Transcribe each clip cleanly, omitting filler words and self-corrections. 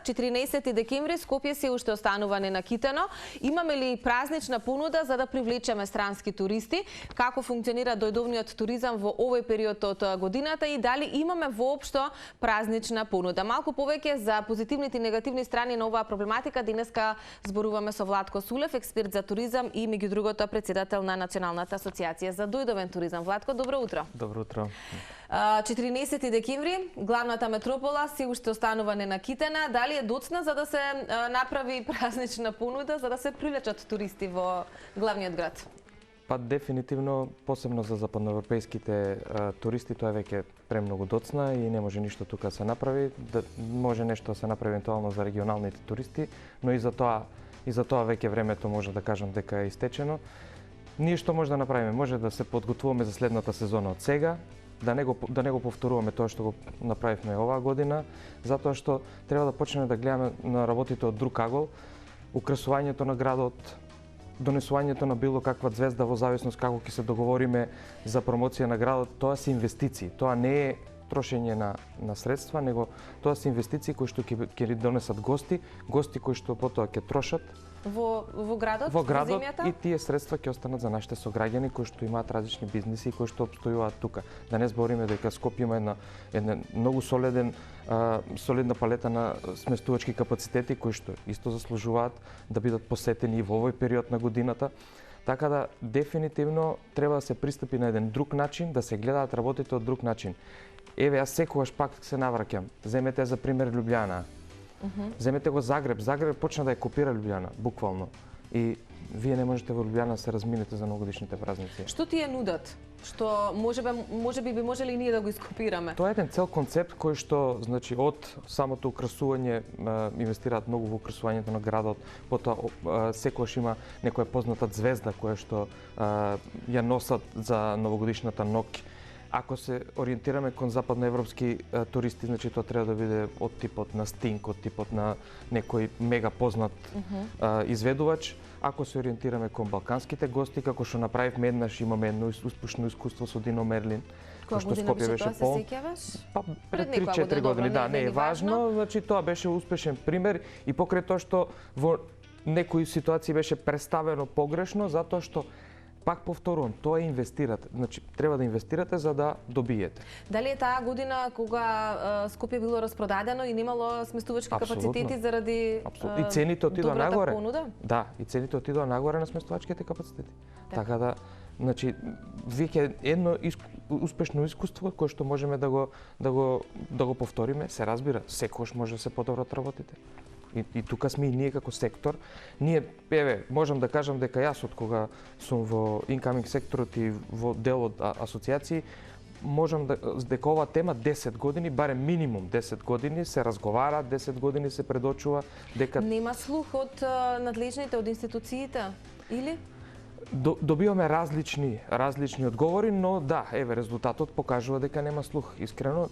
14 декември Скопје се уште останува ненакитено. Имаме ли празнична понуда за да привлечеме странски туристи? Како функционира дојдовниот туризам во овој период од годината и дали имаме воопшто празнична понуда? Малку повеќе за позитивните и негативни страни на оваа проблематика денеска зборуваме со Владко Сулев, експерт за туризам и меѓу другото председател на Националната асоциација за дојдовен туризам. Владко, добро утро. Добро утро. 14 декември, главната метропола се уште останува ненакитена. Дали е доцна за да се направи празнична понуда, за да се привлечат туристи во главниот град? Па дефинитивно, посебно за западноевропејските туристи, тоа е веќе премногу доцна и не може ништо тука да се направи. Може нешто да се направи евентуално за регионалните туристи, но и за тоа веќе времето може да кажам дека е истечено. Ние што може да направиме? Може да се подготвуваме за следната сезона од сега, да не го повторуваме тоа што го направивме оваа година, затоа што треба да почнеме да гледаме на работите од друг агол, украсувањето на градот, донесувањето на било каква звезда во зависност како ќе се договориме за промоција на градот, тоа се инвестиции. Тоа не е трошење на средства, него тоа се инвестиции кои што ќе донесат гости кои што потоа ќе трошат во градот, во земјата? И тие средства ќе останат за нашите сограѓани кои што имаат различни бизниси и кои што опстојуваат тука. Да не збориме дека Скопје има една многу солидна палета на сместувачки капацитети кои што исто заслужуваат да бидат посетени и во овој период на годината. Така да дефинитивно треба да се пристапи на еден друг начин, да се гледаат работите од друг начин. Еве, јас секогаш пак се навраќам. Земете за пример Лјубљана. Земете го Загреб. Загреб почна да ја копира Лјубљана, буквално. И вие не можете во Лјубљана да се разминете за новогодишните празници. Што ти е нудат? Што можеби би можеле и ние да го ископираме? Тоа е еден цел концепт кој што, значи, од самото украсување инвестираат многу во украсувањето на градот, потоа секогаш има некоја позната звезда која што ја носат за новогодишната ноќ. Ако се ориентираме кон западноевропски туристи, значи тоа треба да биде од типот на Стинг, од типот на некој мега познат изведувач. Ако се ориентираме кон балканските гости, како што направивме еднаш, имаме едно успешно искуство со Дино Мерлин, кој што Скопје беше полн. Па пред 3-4 години, да, не е важно, значи тоа беше успешен пример и покрај тоа што во некои ситуации беше представено погрешно, затоа што пак повторувам, тоа е инвестирате. Значи, треба да инвестирате за да добиете. Дали е таа година кога Скопје било распродадено и немало сместувачки капацитети заради и цените отидоа нагоре? Понуда? Да, и цените отидоа нагоре на сместувачките капацитети. Така да, значи, веќе едно успешно искуство кое што можеме да го повториме, се разбира, секогаш може да се подобрат работите. И тука сме и ние како сектор. Ние, еве, можам да кажам дека јас од кога сум во инкаминг секторот и во дел од асоциации, можам дека оваа тема 10 години, барем минимум 10 години се разговара, 10 години се предочува дека нема слух од надлежните, од институциите, или? Добиваме различни одговори, но да, еве, резултатот покажува дека нема слух. Искрено,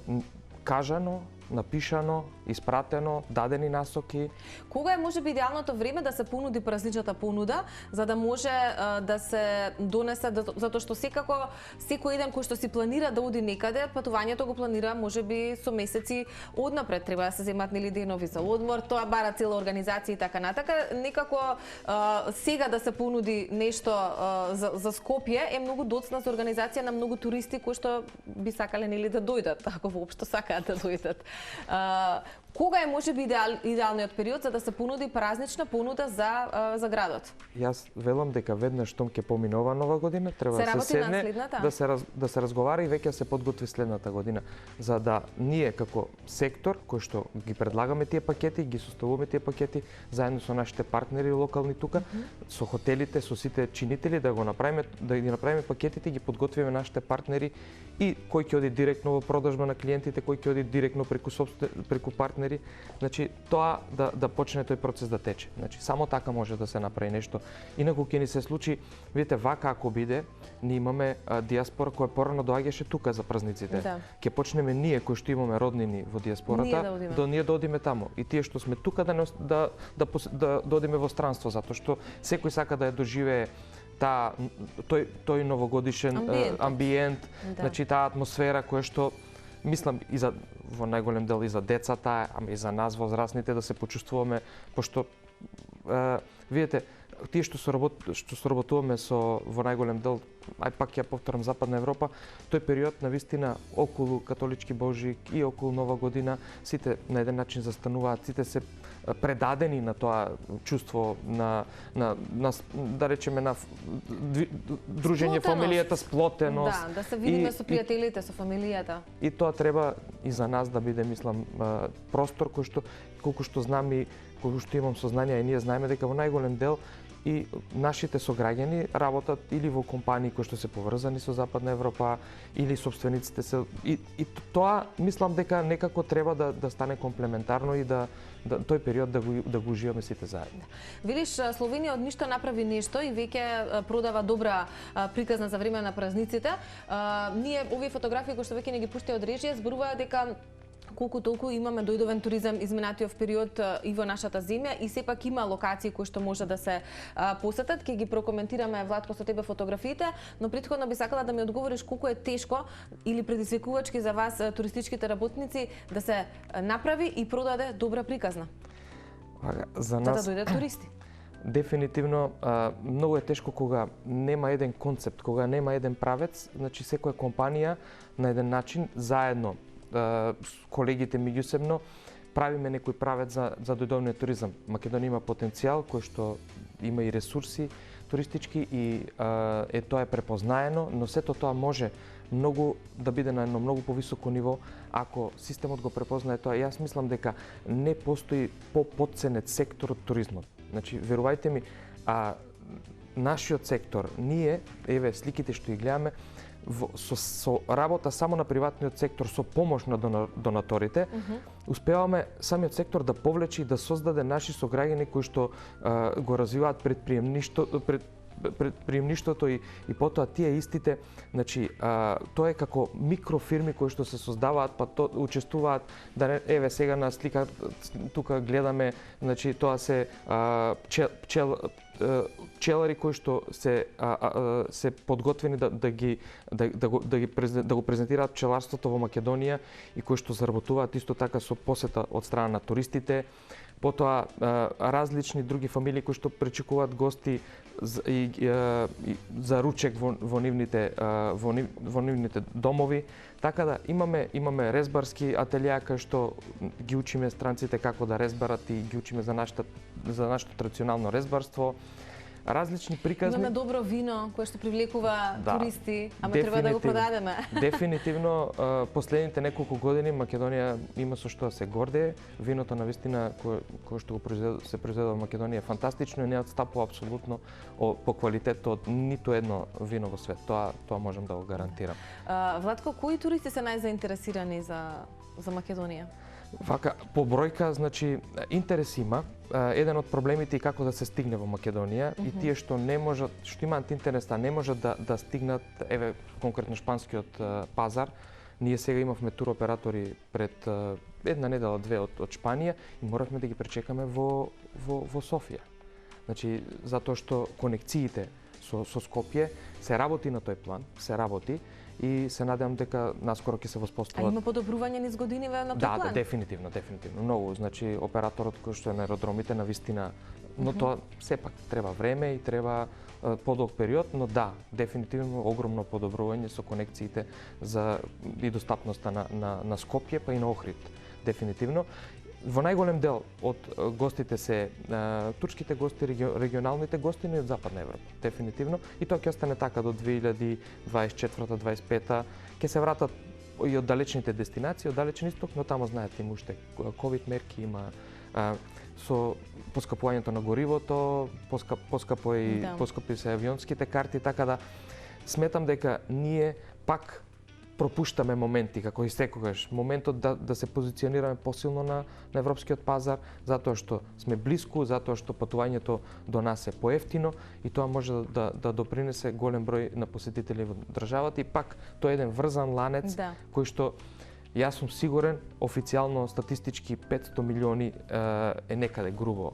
кажано, напишано, испратено, дадени насоки. Кога е можеби идеалното време да се понуди празничната понуда, за да може да се донесе, затоа што секако секој еден кој што си планира да оди некаде, патувањето го планира можеби со месеци однапред, треба да се земат нели денови за одмор, тоа бара цела организација и така натака. Некако сега да се понуди нешто за Скопје е многу доцна за организација на многу туристи кои што би сакале нели да дојдат, ако воопшто сакаат да дојдат. Кога е можеби идеалниот период за да се понуди празнична понуда за градот? Јас велам дека веднаш штом ќе помине ова нова година, треба да се седне, да се разговара и веќе се подготви следната година, за да ние како сектор кој што ги предлагаме тие пакети, ги составуваме тие пакети заедно со нашите партнери локални тука, со хотелите, со сите чинители да ги направиме пакетите, ги подготвиме нашите партнери и кој ќе оди директно во продажба на клиентите, кој ќе оди директно преку партнери. Значи тоа да почне тој процес да тече. Значи само така може да се направи нешто. Инаку ќе ни се случи, видите, вака ако биде, ние имаме диаспора која порано доаѓаше тука за празниците. Да. Ќе почнеме ние кои што имаме роднини во диаспората, ние да одиме таму. И тие што сме тука да одиме во странство, затоа што секој сака да ја доживее тој новогодишен амбиент, да. Значи таа атмосфера која што мислам и за во најголем дел и за децата, ама и за нас возрастните да се почувствуваме, пошто видите, тие што соработуваме со во најголем дел, ај пак ја повторам, Западна Европа, тој период на вистина околу католички Божик и околу Нова година, сите на еден начин застануваат, сите се предадени на тоа чувство на да речеме на дружење, фамилијата, сплотеност. Да се видиме со пријателите, со фамилијата. И тоа треба и за нас да биде, мислам, простор кој што колку што знам и колку што имам сознание, и ние знаеме дека во најголем дел и нашите сограѓани работат или во компании кои што се поврзани со Западна Европа, или собствениците се и тоа мислам дека некако треба да стане комплементарно и да тој период да го уживаме сите заедно. Видиш, Словенија од ништо направи нешто и веќе продава добра приказна за време на празниците. Ние овие фотографии кои што веќе не ги пуштија од режија зборуваат дека колку толку имаме дојдовен туризам изминатиот период и во нашата земја и сепак има локации кои што може да се посетат. Ќе ги прокоментираме, Владко, со тебе фотографиите, но претходно би сакала да ми одговориш колку е тешко или предизвикувачки за вас туристичките работници да се направи и продаде добра приказна. За нас да дојдат туристи. Дефинитивно многу е тешко кога нема еден концепт, кога нема еден правец, значи секоја компанија на еден начин заедно колегите меѓусебно правиме некој правец за дојдовниот туризам. Македонија има потенцијал кој што има и ресурси туристички и тоа е препознаено, но сето тоа може многу да биде на едно многу повисоко ниво ако системот го препознае тоа. Јас мислам дека не постои по-потценет сектор од туризмот. Значи, верувајте ми, нашиот сектор, ние, еве сликите што ги гледаме, со работа само на приватниот сектор, со помош на донаторите, успеваме самиот сектор да повлече и да создаде наши сограѓани кои што го развиваат предприемништвото и потоа тие истите, значи тоа е како микрофирми кои што се создаваат, па учествуваат, еве сега на слика тука гледаме, значи тоа се пчелари кои што се подготвени да го презентираат пчеларството во Македонија и кои што заработуваат исто така со посета од страна на туристите. Потоа различни други фамилии кои што пречекуваат гости за ручек во нивните домови. Така да имаме резбарски ателија кај што ги учиме странците како да резбарат и ги учиме за нашето традиционално резбарство. Различни приказни. Имаме добро вино кое што привлекува туристи, ама треба да го продадеме. Дефинитивно, последните неколку години Македонија има со што да се гордее. Виното навистина кое што се произведе во Македонија е фантастично и не отстапува апсолутно по квалитет од ниту едно вино во свет. Тоа можам да го гарантирам. Владко, кои туристи се најзаинтересирани за Македонија? Вака, по бројка, значи, интерес има. Еден од проблемите е како да се стигне во Македонија и тие што не можат, што имаат интерес, не можат да стигнат, еве, конкретно шпанскиот пазар. Ние сега имавме туроператори пред една недела, две од Шпанија и моравме да ги пречекаме во Софија. Значи, затоа што конекциите со Скопје се работи на тој план, се работи и се надевам дека наскоро ќе се воспостават. Има подобрување низ годиниве на тој план? Да, дефинитивно. Многу, значи операторот кој што е на аеродромите навистина, но тоа сепак треба време и треба подолг период, но да, дефинитивно огромно подобрување со конекциите и достапноста на Скопје па и на Охрид. Дефинитивно. Во најголем дел од гостите се турските гости, регионалните гости, но и од Западна Европа, дефинитивно. И тоа ќе остане така до 2024-2025. Ќе се вратат и од далечните дестинации, од далечен исток, но тамо знаете има уште ковид мерки, има со поскапувањето на горивото, поскапи се авионските карти, така да сметам дека ние пак пропуштаме моменти, како и секогаш, моментот да се позиционираме посилно на европскиот пазар, затоа што сме блиску, затоа што патувањето до нас е поевтино и тоа може да допринесе голем број на посетители во државата и пак тоа е еден врзан ланец кој што јас сум сигурен, официјално статистички 500 милиони е некаде грубо.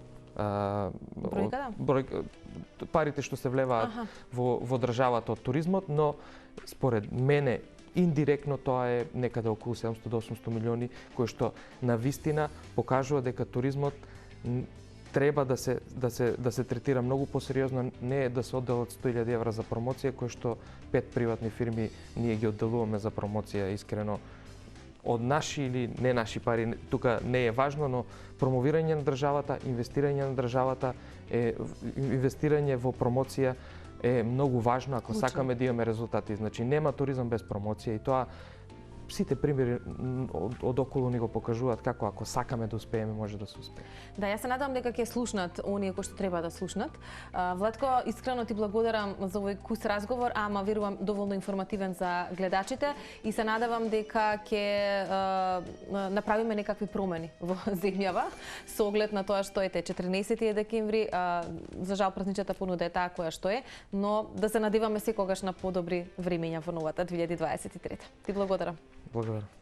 Парите што се влеваат во државата од туризмот, но според мене индиректно тоа е некаде околу 700 до 800 милиони, кои што на вистина покажува дека туризмот треба да се третира многу посериозно, не е да се одделат 100.000 евра за промоција, кои што 5 приватни фирми ние ги одделуваме за промоција, искрено од наши или не наши пари, тука не е важно, но промовирање на државата, инвестирање на државата, инвестирање во промоција е многу важно ако сакаме да имаме резултати. Значи нема туризам без промоција и тоа сите примери од околу ни го покажуваат како ако сакаме да успееме може да се успее. Да, јас се надам дека ќе слушнат оние кои што треба да слушнат. Владко, искрено ти благодарам за овој кус разговор, ама верувам доволно информативен за гледачите и се надевам дека ќе направиме некакви промени во земјава со оглед на тоа што е 14 декември. За жал празничната понуда е таа која што е, но да се надеваме секогаш на подобри времења во новата 2023. Ти благодарам. Благодарам.